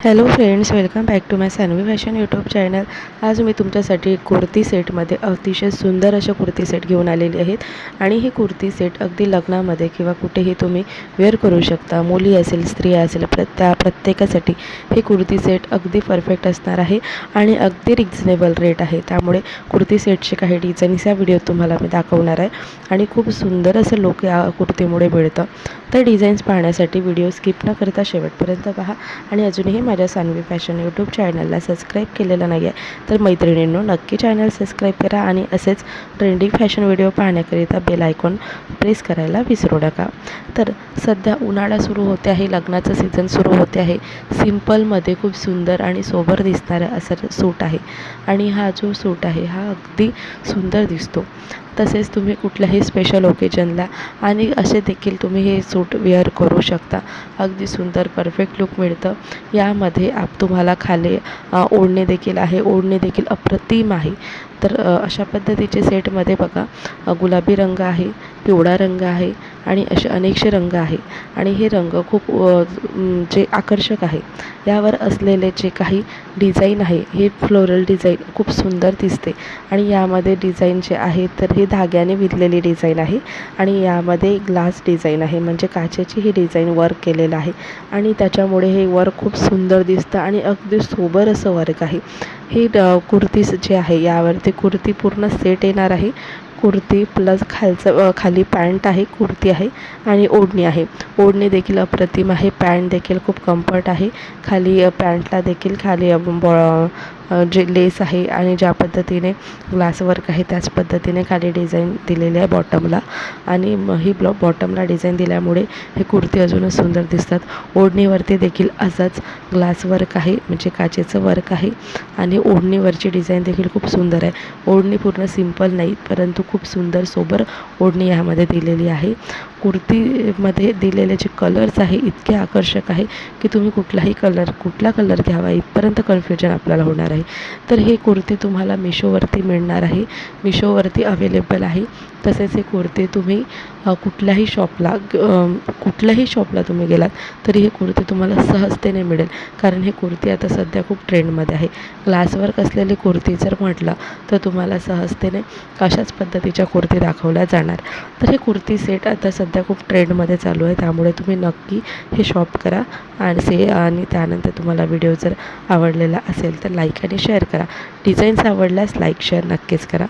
Hello friends, welcome back to my Sanvi fashion YouTube channel. आज मी तुमच्यासाठी कुर्ती सेटमध्ये अतिशय सुंदर अशा कुर्ती सेट घेऊन आलेली आहेत. आणि ही कुर्ती सेट अगदी लग्नामध्ये किंवा कुठेही तुम्ही वेअर करू शकता. मुली असेल, स्त्रिया असेल, प्रत्येकासाठी ही कुर्ती सेट अगदी परफेक्ट असणार आहे आणि अगदी रिजनेबल रेट आहे. त्यामुळे कुर्ती सेटचे काही डिझाईन्स या व्हिडिओत तुम्हाला मी दाखवणार आहे आणि खूप सुंदर असं लुक या कुर्तीमुळे मिळतं. तर डिझाईन्स पाहण्यासाठी व्हिडिओ स्किप न करता शेवटपर्यंत पहा. आणि अजूनही माझ्या सानवी फॅशन यूट्यूब चॅनलला सबस्क्राईब केलेलं नाही आहे तर मैत्रिणींनो नक्की चॅनल सबस्क्राईब करा आणि असेच ट्रेंडिंग फॅशन व्हिडिओ पाहण्याकरिता बेल आयकॉन प्रेस करायला विसरू नका. तर सध्या उन्हाळा सुरू होते आहे, लग्नाचं सीझन सुरू होते आहे. सिम्पलमध्ये खूप सुंदर आणि सोबर दिसणारा असा सूट आहे आणि हा जो सूट आहे हा अगदी सुंदर दिसतो. तसेच तुम्ही कुठल्याही स्पेशल ओकेजनला आणि असे देखील तुम्ही हे सूट वेअर करू शकता. अगदी सुंदर परफेक्ट लुक मिळतं. यामध्ये तुम्हाला खाली ओढणी देखील आहे. ओढणी देखील अप्रतिम आहे. तर अशा पद्धतीचे सेटमध्ये बघा, गुलाबी रंग आहे, पिवळा रंग आहे आणि असे अनेकसे रंग आहे आणि हे रंग खूप जे आकर्षक आहे. यावर असलेले जे काही डिझाईन आहे हे फ्लोरल डिझाईन खूप सुंदर दिसते आणि यामध्ये डिझाईन जे आहे तर हे धाग्याने विणलेली डिझाईन आहे आणि यामध्ये ग्लास डिझाईन आहे, म्हणजे काचेची ही डिझाईन वर्क केलेलं आहे आणि त्याच्यामुळे हे वर्क खूप सुंदर दिसतं आणि अगदी सोबर असं वर्क आहे. ही कुर्तीज जे आहे यावरती कुर्ती पूर्ण सेट येणार आहे. कुर्ती प्लस खाली पॅन्ट आहे, कुर्ती आहे आणि ओढणी आहे. ओढणी देखील अप्रतिम आहे. पॅन्ट देखील खूप कम्फर्ट आहे. खाली पॅन्टला देखील खाली जे लेस आहे आणि ज्या पद्धतीने ग्लास वर्क आहे त्याच पद्धतीने खाली डिझाईन दिलेली आहे बॉटमला आणि ही बॉटमला डिझाईन दिल्यामुळे हे कुर्ती अजूनच सुंदर दिसतात. ओढणीवरती देखील असाच ग्लास वर्क आहे, म्हणजे काचेचं वर्क आहे आणि ओढणीवरची डिझाईन देखील खूप सुंदर आहे. ओढणी पूर्ण सिंपल नाही परंतु खूप सुंदर सोबर ओढणी यामध्ये दिलेली आहे. कुर्तीमध्ये दिलेले जे कलर्स आहे इतके आकर्षक आहे की तुम्ही कुठला कलर घ्यावा इथपर्यंत कन्फ्युजन आपल्याला होणार आहे. तर ही कुर्ती तुम्हाला मिशोवरती मिळणार आहे. मिशोवरती अवेलेबल आहे. तसेच ही कुर्ती तुम्ही कुठल्याही शॉपला तुम्ही गेलात तरी ही कुर्ती तुम्हाला सहजतेने मिळेल, कारण ही कुर्ती आता सध्या खूप ट्रेंडमध्ये आहे. ग्लासवर्क असलेली कुर्ती जर म्हटलं तर तुम्हाला सहजतेने अशाच पद्धतीच्या कुर्ती दाखवल्या जाणार. तर हे कुर्ती सेट आता सध्या खूप ट्रेंडमध्ये चालू आहे, त्यामुळे तुम्ही नक्की हे शॉप करा आणि त्यानंतर तुम्हाला व्हिडिओ जर आवडलेला असेल तर लाईक आणि शेअर करा. डिझाईन्स आवडल्यास लाईक शेअर नक्कीच करा.